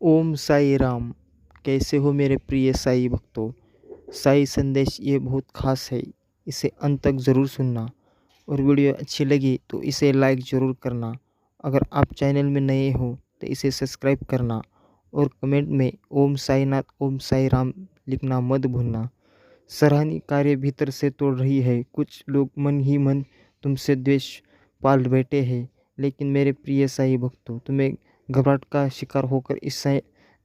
ओम साई राम। कैसे हो मेरे प्रिय साई भक्तों। साई संदेश ये बहुत खास है, इसे अंत तक ज़रूर सुनना और वीडियो अच्छी लगी तो इसे लाइक ज़रूर करना। अगर आप चैनल में नए हो तो इसे सब्सक्राइब करना और कमेंट में ओम साई नाथ ओम साई राम लिखना मत भूलना। सराहनीय कार्य भीतर से तोड़ रही है, कुछ लोग मन ही मन तुमसे द्वेष पाल बैठे हैं, लेकिन मेरे प्रिय साई भक्तों, तुम्हें घबराहट का शिकार होकर इस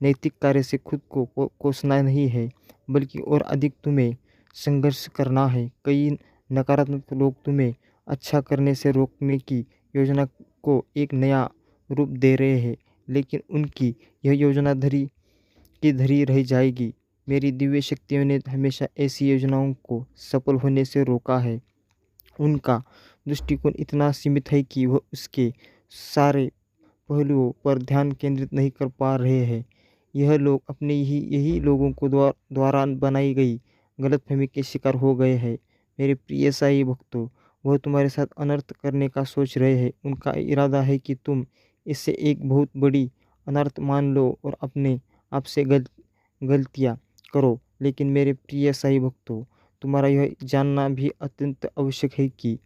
नैतिक कार्य से खुद को कोसना नहीं है, बल्कि और अधिक तुम्हें संघर्ष करना है। कई नकारात्मक लोग तुम्हें अच्छा करने से रोकने की योजना को एक नया रूप दे रहे हैं, लेकिन उनकी यह योजना धरी की धरी रह जाएगी। मेरी दिव्य शक्तियों ने हमेशा ऐसी योजनाओं को सफल होने से रोका है। उनका दृष्टिकोण इतना सीमित है कि वह उसके सारे पहलुओं पर ध्यान केंद्रित नहीं कर पा रहे हैं। यह लोग अपने ही यही लोगों को द्वारा बनाई गई गलतफहमी के शिकार हो गए हैं। मेरे प्रिय साई भक्तों, वह तुम्हारे साथ अनर्थ करने का सोच रहे हैं। उनका इरादा है कि तुम इससे एक बहुत बड़ी अनर्थ मान लो और अपने आप से गलतियाँ करो। लेकिन मेरे प्रिय साई भक्तों, तुम्हारा यह जानना भी अत्यंत आवश्यक है कि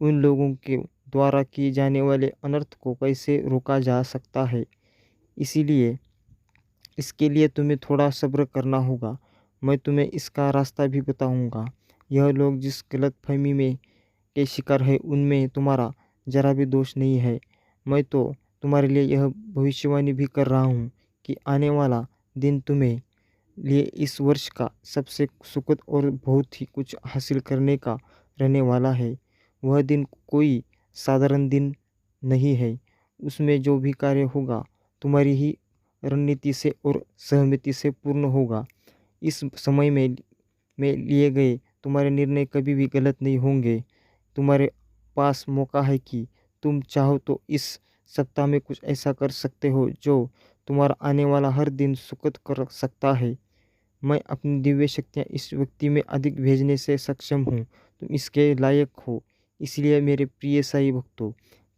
उन लोगों के द्वारा किए जाने वाले अनर्थ को कैसे रोका जा सकता है। इसीलिए इसके लिए तुम्हें थोड़ा सब्र करना होगा। मैं तुम्हें इसका रास्ता भी बताऊंगा। यह लोग जिस गलतफहमी में के शिकार है, उनमें तुम्हारा जरा भी दोष नहीं है। मैं तो तुम्हारे लिए यह भविष्यवाणी भी कर रहा हूँ कि आने वाला दिन तुम्हें लिए इस वर्ष का सबसे सुखद और बहुत ही कुछ हासिल करने का रहने वाला है। वह दिन कोई साधारण दिन नहीं है। उसमें जो भी कार्य होगा, तुम्हारी ही रणनीति से और सहमति से पूर्ण होगा। इस समय में लिए गए तुम्हारे निर्णय कभी भी गलत नहीं होंगे। तुम्हारे पास मौका है कि तुम चाहो तो इस सप्ताह में कुछ ऐसा कर सकते हो जो तुम्हारा आने वाला हर दिन सुखद कर सकता है। मैं अपनी दिव्य शक्तियाँ इस व्यक्ति में अधिक भेजने से सक्षम हूँ। तुम इसके लायक हो। इसलिए मेरे प्रिय साई भक्तों,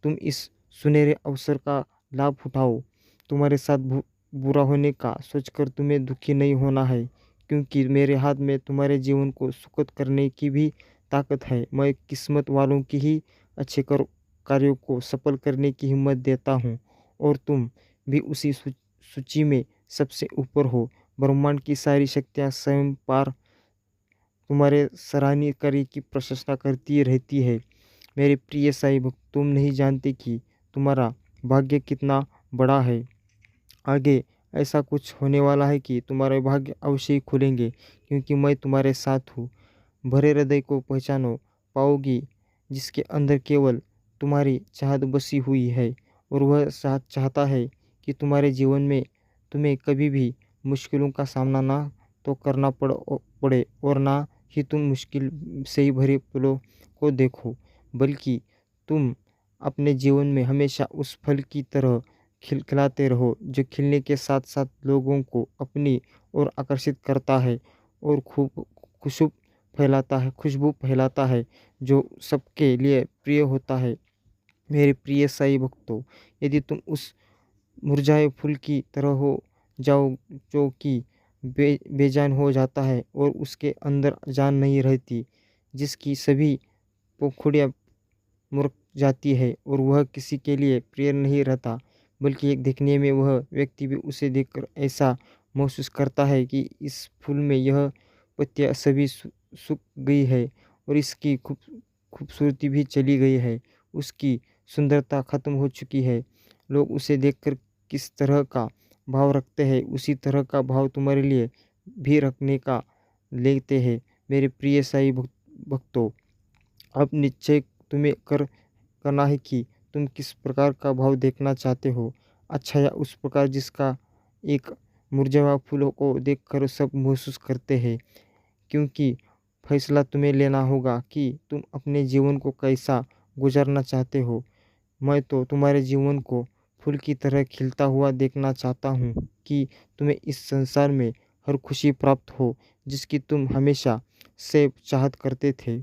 तुम इस सुनहरे अवसर का लाभ उठाओ। तुम्हारे साथ बुरा होने का सोचकर तुम्हें दुखी नहीं होना है, क्योंकि मेरे हाथ में तुम्हारे जीवन को सुखद करने की भी ताकत है। मैं किस्मत वालों की ही अच्छे कार्यों को सफल करने की हिम्मत देता हूँ, और तुम भी उसी सूची में सबसे ऊपर हो। ब्रह्मांड की सारी शक्तियाँ स्वयं पार तुम्हारे सराहनीय कार्य की प्रशंसा करती रहती है। मेरे प्रिय साई भक्त, तुम नहीं जानते कि तुम्हारा भाग्य कितना बड़ा है। आगे ऐसा कुछ होने वाला है कि तुम्हारे भाग्य अवश्य ही खुलेंगे, क्योंकि मैं तुम्हारे साथ हूँ। भरे हृदय को पहचानो पाओगी, जिसके अंदर केवल तुम्हारी चाहत बसी हुई है, और वह साथ चाहता है कि तुम्हारे जीवन में तुम्हें कभी भी मुश्किलों का सामना ना तो करना पड़े, और ना ही तुम मुश्किल से ही भरे पलों को देखो, बल्कि तुम अपने जीवन में हमेशा उस फल की तरह खिलखिलाते रहो, जो खिलने के साथ साथ लोगों को अपनी ओर आकर्षित करता है और खूब खुशबू फैलाता है, जो सबके लिए प्रिय होता है। मेरे प्रिय साई भक्तों, यदि तुम उस मुरझाए फूल की तरह हो जाओ, जो कि बेजान हो जाता है और उसके अंदर जान नहीं रहती, जिसकी सभी पंखुड़ियाँ मुड़क जाती है और वह किसी के लिए प्रिय नहीं रहता, बल्कि एक देखने में वह व्यक्ति भी उसे देखकर ऐसा महसूस करता है कि इस फूल में यह पत्तियाँ सभी सूख गई है और इसकी खूबसूरती भी चली गई है। उसकी सुंदरता खत्म हो चुकी है। लोग उसे देखकर किस तरह का भाव रखते हैं, उसी तरह का भाव तुम्हारे लिए भी रखने का लेते हैं। मेरे प्रिय साई भक्तों, अब निश्चय तुम्हें करना है कि तुम किस प्रकार का भाव देखना चाहते हो, अच्छा या उस प्रकार जिसका एक मुरझाया फूलों को देखकर सब महसूस करते हैं। क्योंकि फैसला तुम्हें लेना होगा कि तुम अपने जीवन को कैसा गुजारना चाहते हो। मैं तो तुम्हारे जीवन को फूल की तरह खिलता हुआ देखना चाहता हूँ, कि तुम्हें इस संसार में हर खुशी प्राप्त हो जिसकी तुम हमेशा से चाहत करते थे।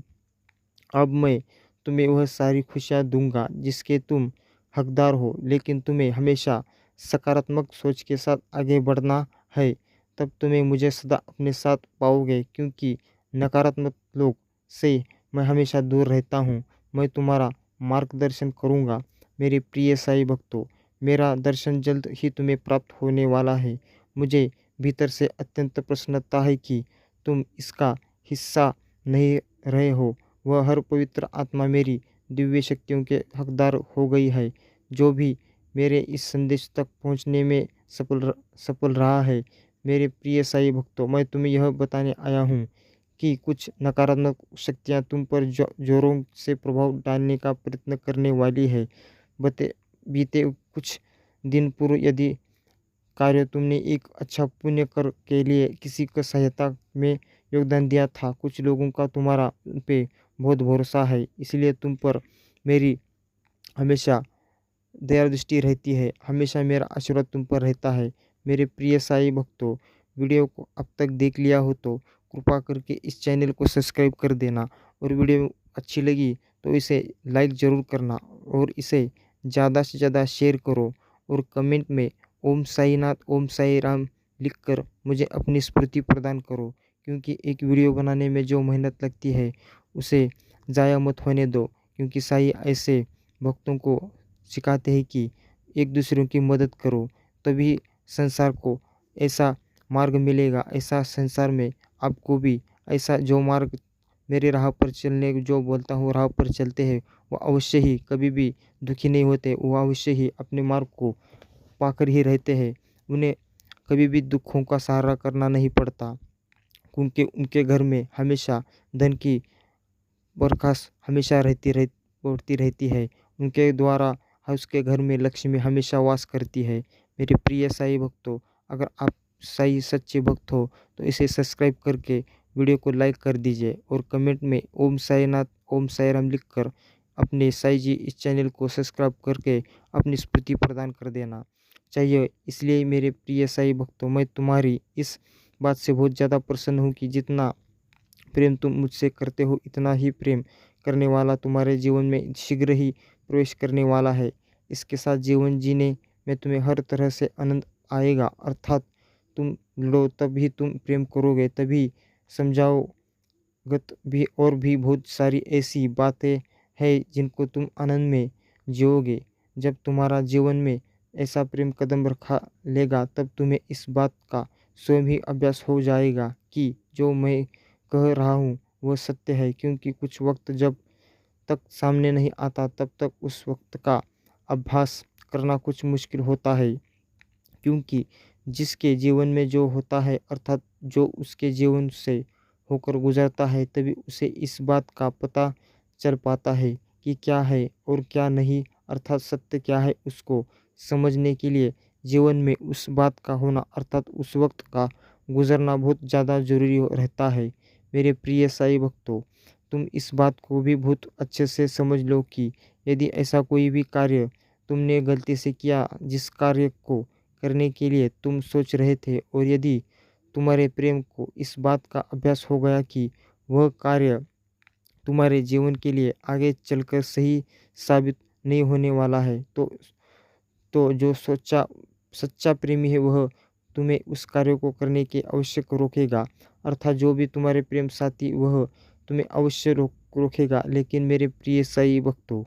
अब मैं तुम्हें वह सारी खुशियाँ दूंगा जिसके तुम हकदार हो, लेकिन तुम्हें हमेशा सकारात्मक सोच के साथ आगे बढ़ना है, तब तुम्हें मुझे सदा अपने साथ पाओगे, क्योंकि नकारात्मक लोग से मैं हमेशा दूर रहता हूँ। मैं तुम्हारा मार्गदर्शन करूँगा। मेरे प्रिय साईं भक्तों, मेरा दर्शन जल्द ही तुम्हें प्राप्त होने वाला है। मुझे भीतर से अत्यंत प्रसन्नता है कि तुम इसका हिस्सा नहीं रहे हो। वह हर पवित्र आत्मा मेरी दिव्य शक्तियों के हकदार हो गई है। जो भी मेरे इस संदेश तक पहुंचने में सफल रहा है। मेरे प्रिय साईं भक्तों, मैं तुम्हें यह बताने आया हूँ कि कुछ नकारात्मक शक्तियाँ तुम पर जोरों से प्रभाव डालने का प्रयत्न करने वाली है। बीते कुछ दिन पूर्व यदि कार्य तुमने एक अच्छा पुण्य कर के लिए किसी को सहायता में योगदान दिया था। कुछ लोगों का तुम्हारा उन पे बहुत भरोसा है, इसलिए तुम पर मेरी हमेशा दया दृष्टि रहती है। हमेशा मेरा आशीर्वाद तुम पर रहता है। मेरे प्रिय साईं भक्तों, वीडियो को अब तक देख लिया हो तो कृपा करके इस चैनल को सब्सक्राइब कर देना, और वीडियो अच्छी लगी तो इसे लाइक ज़रूर करना, और इसे ज़्यादा से ज़्यादा शेयर करो, और कमेंट में ओम साईनाथ ओम साई राम लिखकर मुझे अपनी स्फूर्ति प्रदान करो, क्योंकि एक वीडियो बनाने में जो मेहनत लगती है उसे ज़ाया मत होने दो। क्योंकि साईं ऐसे भक्तों को सिखाते हैं कि एक दूसरों की मदद करो, तभी संसार को ऐसा मार्ग मिलेगा। ऐसा संसार में आपको भी ऐसा जो मार्ग मेरे राह पर चलने जो बोलता हूँ राह पर चलते हैं, वो अवश्य ही कभी भी दुखी नहीं होते। वो अवश्य ही अपने मार्ग को पाकर ही रहते हैं। उन्हें कभी भी दुखों का सहारा करना नहीं पड़ता, क्योंकि उनके घर में हमेशा धन की बरखास्त हमेशा बढ़ती रहती है। उनके द्वारा उसके घर में लक्ष्मी हमेशा वास करती है। मेरे प्रिय साईं भक्तों, अगर आप साईं सच्चे भक्त हो तो इसे सब्सक्राइब करके वीडियो को लाइक कर दीजिए, और कमेंट में ओम साईनाथ ओम साई राम लिखकर अपने साईं जी इस चैनल को सब्सक्राइब करके अपनी स्फूर्ति प्रदान कर देना चाहिए। इसलिए मेरे प्रिय साईं भक्तों, मैं तुम्हारी इस बात से बहुत ज़्यादा प्रसन्न हूँ कि जितना प्रेम तुम मुझसे करते हो, इतना ही प्रेम करने वाला तुम्हारे जीवन में शीघ्र ही प्रवेश करने वाला है। इसके साथ जीवन जीने में तुम्हें हर तरह से आनंद आएगा। अर्थात तुम लो तभी तुम प्रेम करोगे, तभी समझाओगत भी, और भी बहुत सारी ऐसी बातें हैं जिनको तुम आनंद में जियोगे। जब तुम्हारा जीवन में ऐसा प्रेम कदम रखा लेगा, तब तुम्हें इस बात का स्वयं ही अभ्यास हो जाएगा कि जो मैं कह रहा हूँ वह सत्य है। क्योंकि कुछ वक्त जब तक सामने नहीं आता, तब तक उस वक्त का अभ्यास करना कुछ मुश्किल होता है। क्योंकि जिसके जीवन में जो होता है, अर्थात जो उसके जीवन से होकर गुजरता है, तभी उसे इस बात का पता चल पाता है कि क्या है और क्या नहीं, अर्थात सत्य क्या है। उसको समझने के लिए जीवन में उस बात का होना, अर्थात उस वक्त का गुजरना बहुत ज़्यादा ज़रूरी रहता है। मेरे प्रिय साईं भक्तों, तुम इस बात को भी बहुत अच्छे से समझ लो कि यदि ऐसा कोई भी कार्य तुमने गलती से किया, जिस कार्य को करने के लिए तुम सोच रहे थे, और यदि तुम्हारे प्रेम को इस बात का अभ्यास हो गया कि वह कार्य तुम्हारे जीवन के लिए आगे चलकर सही साबित नहीं होने वाला है, तो जो सच्चा प्रेमी है वह तुम्हें उस कार्य को करने के आवश्यक रोकेगा। अर्थात जो भी तुम्हारे प्रेम साथी वह तुम्हें अवश्य रोकेगा। लेकिन मेरे प्रिय साईं भक्तों,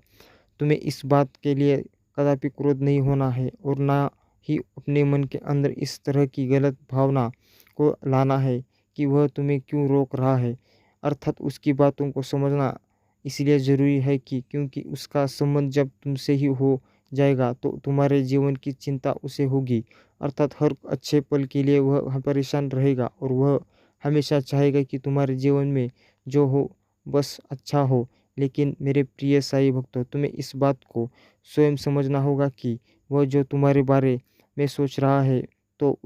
तुम्हें इस बात के लिए कदापि क्रोध नहीं होना है, और ना ही अपने मन के अंदर इस तरह की गलत भावना को लाना है कि वह तुम्हें क्यों रोक रहा है। अर्थात उसकी बातों को समझना इसलिए ज़रूरी है कि क्योंकि उसका संबंध जब तुमसे ही हो जाएगा, तो तुम्हारे जीवन की चिंता उसे होगी। अर्थात हर अच्छे पल के लिए वह परेशान रहेगा, और वह हमेशा चाहेगा कि तुम्हारे जीवन में जो हो बस अच्छा हो। लेकिन मेरे प्रिय साईं भक्तों, तुम्हें इस बात को स्वयं समझना होगा कि वह जो तुम्हारे बारे में सोच रहा है, तो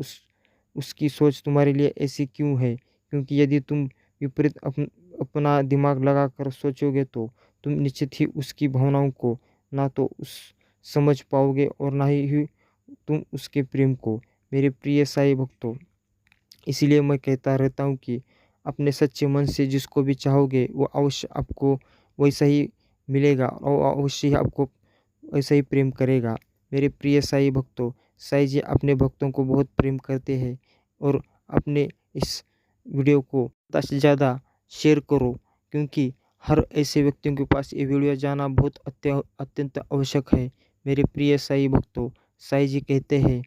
उसकी सोच तुम्हारे लिए ऐसी क्यों है। क्योंकि यदि तुम विपरीत अपना दिमाग लगाकर सोचोगे, तो तुम निश्चित ही उसकी भावनाओं को ना तो समझ पाओगे, और ना ही तुम उसके प्रेम को। मेरे प्रिय साईं भक्तों, इसीलिए मैं कहता रहता हूँ कि अपने सच्चे मन से जिसको भी चाहोगे, वो अवश्य आपको वैसा ही मिलेगा, और अवश्य ही आपको वैसा ही प्रेम करेगा। मेरे प्रिय साईं भक्तों, साईं जी अपने भक्तों को बहुत प्रेम करते हैं और अपने इस वीडियो को ज़्यादा से ज़्यादा शेयर करो, क्योंकि हर ऐसे व्यक्तियों के पास ये वीडियो जाना बहुत अत्यंत आवश्यक है। मेरे प्रिय साईं भक्तों, साईं जी कहते हैं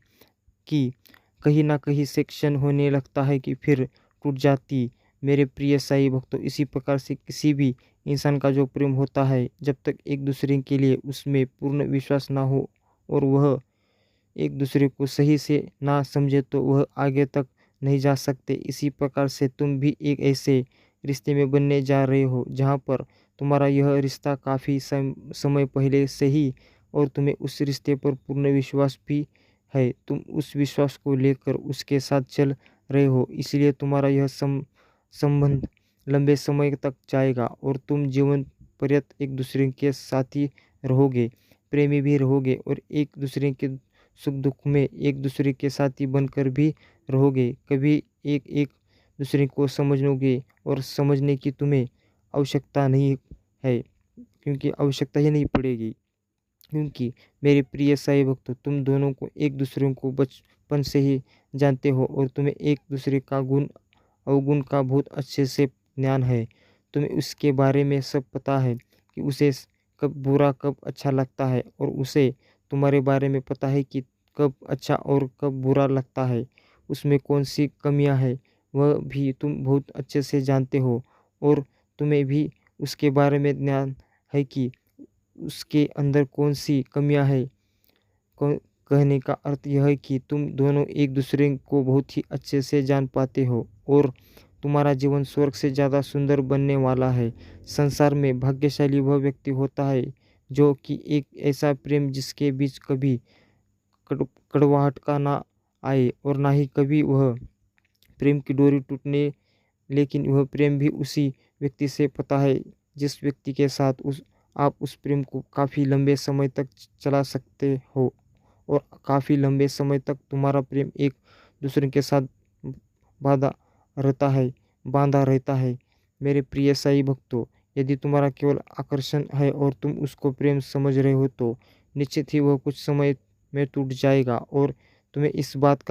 कि कहीं न कहीं से क्षण होने लगता है कि फिर टूट जाती। मेरे प्रिय साईं भक्तों, इसी प्रकार से किसी भी इंसान का जो प्रेम होता है, जब तक एक दूसरे के लिए उसमें पूर्ण विश्वास ना हो और वह एक दूसरे को सही से ना समझे, तो वह आगे तक नहीं जा सकते। इसी प्रकार से तुम भी एक ऐसे रिश्ते में बनने जा रहे हो जहाँ पर तुम्हारा यह रिश्ता काफ़ी समय पहले से ही और तुम्हें उस रिश्ते पर पूर्ण विश्वास भी है। तुम उस विश्वास को लेकर उसके साथ चल रहे हो, इसलिए तुम्हारा यह संबंध लंबे समय तक जाएगा और तुम जीवन पर्यंत एक दूसरे के साथी रहोगे, प्रेमी भी रहोगे और एक दूसरे के सुख दुख में एक दूसरे के साथी बनकर भी रहोगे। कभी एक एक दूसरे को समझोगे और समझने की तुम्हें आवश्यकता नहीं है, क्योंकि आवश्यकता ही नहीं पड़ेगी, क्योंकि मेरे प्रिय साईं भक्तों, तुम दोनों को एक दूसरे को बचपन से ही जानते हो और तुम्हें एक दूसरे का गुण अवगुण का बहुत अच्छे से ज्ञान है। तुम्हें उसके बारे में सब पता है कि उसे कब बुरा कब अच्छा लगता है और उसे तुम्हारे बारे में पता है कि कब अच्छा और कब बुरा लगता है, उसमें कौन सी कमियां है वह भी तुम बहुत अच्छे से जानते हो और तुम्हें भी उसके बारे में ज्ञान है कि उसके अंदर कौन सी कमियां है। कौ कहने का अर्थ यह है कि तुम दोनों एक दूसरे को बहुत ही अच्छे से जान पाते हो और तुम्हारा जीवन स्वर्ग से ज़्यादा सुंदर बनने वाला है। संसार में भाग्यशाली वह व्यक्ति होता है जो कि एक ऐसा प्रेम जिसके बीच कभी कड़वाहट का ना आए और ना ही कभी वह प्रेम की डोरी टूटने, लेकिन वह प्रेम भी उसी व्यक्ति से पता है जिस व्यक्ति के साथ आप उस प्रेम को काफ़ी लंबे समय तक चला सकते हो और काफ़ी लंबे समय तक तुम्हारा प्रेम एक दूसरे के साथ बांधा बांधा रहता है। मेरे प्रिय साईं भक्तों, यदि तुम्हारा केवल आकर्षण है और तुम उसको प्रेम समझ रहे हो, तो निश्चित ही वह कुछ समय में टूट जाएगा और तुम्हें इस बात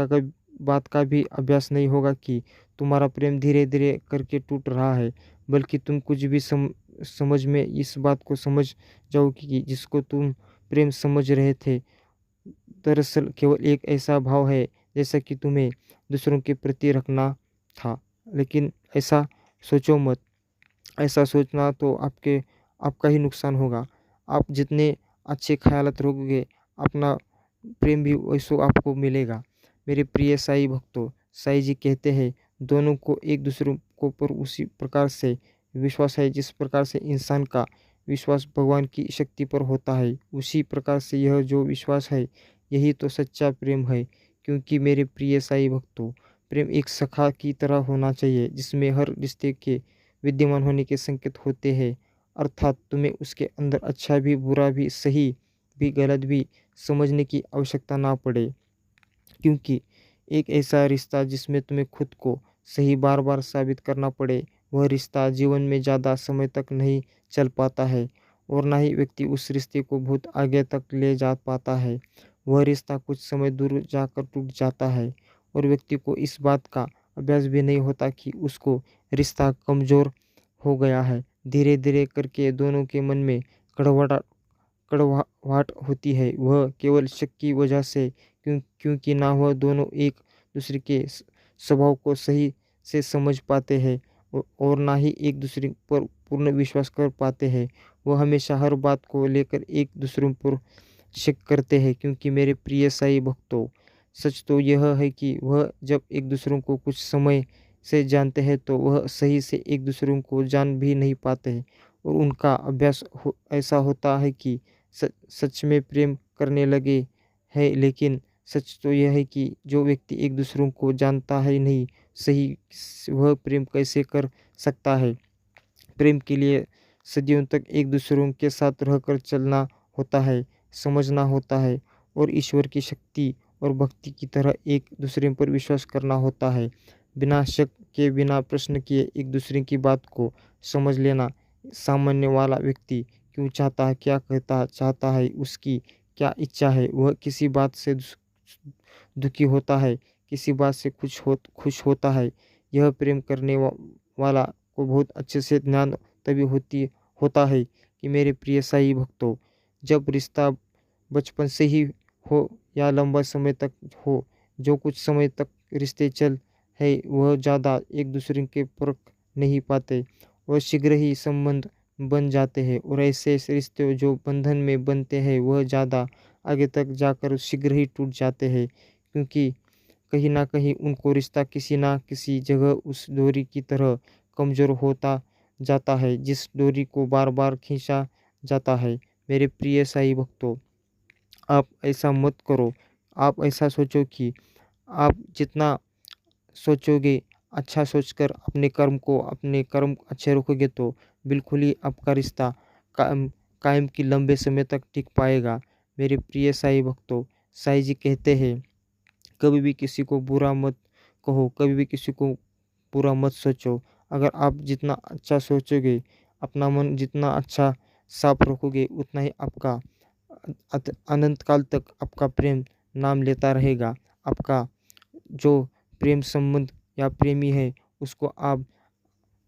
का भी अभ्यास नहीं होगा कि तुम्हारा प्रेम धीरे धीरे करके टूट रहा है, बल्कि तुम कुछ भी समझ में इस बात को समझ जाओगे कि जिसको तुम प्रेम समझ रहे थे, दरअसल केवल एक ऐसा भाव है जैसा कि तुम्हें दूसरों के प्रति रखना था। लेकिन ऐसा सोचो मत, ऐसा सोचना तो आपका ही नुकसान होगा। आप जितने अच्छे ख्यालात रखोगे, अपना प्रेम भी वैसो आपको मिलेगा। मेरे प्रिय साईं भक्तों, साईं जी कहते हैं दोनों को एक दूसरे को पर उसी प्रकार से विश्वास है जिस प्रकार से इंसान का विश्वास भगवान की शक्ति पर होता है। उसी प्रकार से यह जो विश्वास है, यही तो सच्चा प्रेम है। क्योंकि मेरे प्रिय साईं भक्तों, प्रेम एक सखा की तरह होना चाहिए जिसमें हर रिश्ते के विद्यमान होने के संकेत होते हैं, अर्थात तुम्हें उसके अंदर अच्छा भी बुरा भी सही भी गलत भी समझने की आवश्यकता ना पड़े, क्योंकि एक ऐसा रिश्ता जिसमें तुम्हें खुद को सही बार बार साबित करना पड़े, वह रिश्ता जीवन में ज़्यादा समय तक नहीं चल पाता है और ना ही व्यक्ति उस रिश्ते को बहुत आगे तक ले जा पाता है। वह रिश्ता कुछ समय दूर जाकर टूट जाता है और व्यक्ति को इस बात का अभ्यास भी नहीं होता कि उसको रिश्ता कमज़ोर हो गया है। धीरे धीरे करके दोनों के मन में कड़वाहट होती है, वह केवल शक की वजह से, क्योंकि ना वह दोनों एक दूसरे के स्वभाव को सही से समझ पाते हैं और ना ही एक दूसरे पर पूर्ण विश्वास कर पाते हैं। वह हमेशा हर बात को लेकर एक दूसरे पर शक करते हैं, क्योंकि मेरे प्रिय साईं भक्तों, सच तो यह है कि वह जब एक दूसरे को कुछ समय से जानते हैं तो वह सही से एक दूसरे को जान भी नहीं पाते हैं और उनका अभ्यास ऐसा होता है कि सच में प्रेम करने लगे हैं। लेकिन सच तो यह है कि जो व्यक्ति एक दूसरों को जानता है नहीं सही, वह प्रेम कैसे कर सकता है। प्रेम के लिए सदियों तक एक दूसरों के साथ रहकर चलना होता है, समझना होता है और ईश्वर की शक्ति और भक्ति की तरह एक दूसरे पर विश्वास करना होता है। बिना शक के बिना प्रश्न किए एक दूसरे की बात को समझ लेना सामान्य वाला व्यक्ति क्यों चाहता है, क्या कहता चाहता है, उसकी क्या इच्छा है, वह किसी बात से दुखी होता है, किसी बात से खुश होता है। यह प्रेम करने वाला को बहुत अच्छे से ज्ञान तभी होता है कि मेरे प्रिय साई भक्तों, जब रिश्ता बचपन से ही हो या लंबा समय तक हो, जो कुछ समय तक रिश्ते चल है वह ज़्यादा एक दूसरे के परख नहीं पाते और शीघ्र ही संबंध बन जाते हैं। और ऐसे रिश्ते जो बंधन में बनते हैं वह ज़्यादा आगे तक जाकर शीघ्र ही टूट जाते हैं, क्योंकि कहीं ना कहीं उनको रिश्ता किसी ना किसी जगह उस डोरी की तरह कमज़ोर होता जाता है, जिस डोरी को बार बार खींचा जाता है। मेरे प्रिय साई भक्तों, आप ऐसा मत करो। आप ऐसा सोचो कि आप जितना सोचोगे, अच्छा सोचकर अपने कर्म अच्छे रखोगे तो बिल्कुल ही आपका रिश्ता कायम कायम की लंबे समय तक टिक पाएगा। मेरे प्रिय साई भक्तों, साई जी कहते हैं, कभी भी किसी को बुरा मत कहो, कभी भी किसी को बुरा मत सोचो। अगर आप जितना अच्छा सोचोगे, अपना मन जितना अच्छा साफ रखोगे, उतना ही आपका अनंत काल तक आपका प्रेम नाम लेता रहेगा। आपका जो प्रेम संबंध या प्रेमी है उसको आप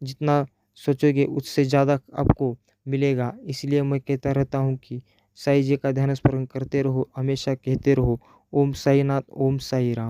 जितना सोचोगे उससे ज़्यादा आपको मिलेगा। इसलिए मैं कहता रहता हूँ कि साईं जी का ध्यान स्मरण करते रहो, हमेशा कहते रहो, ओम साईनाथ, ओम साई राम।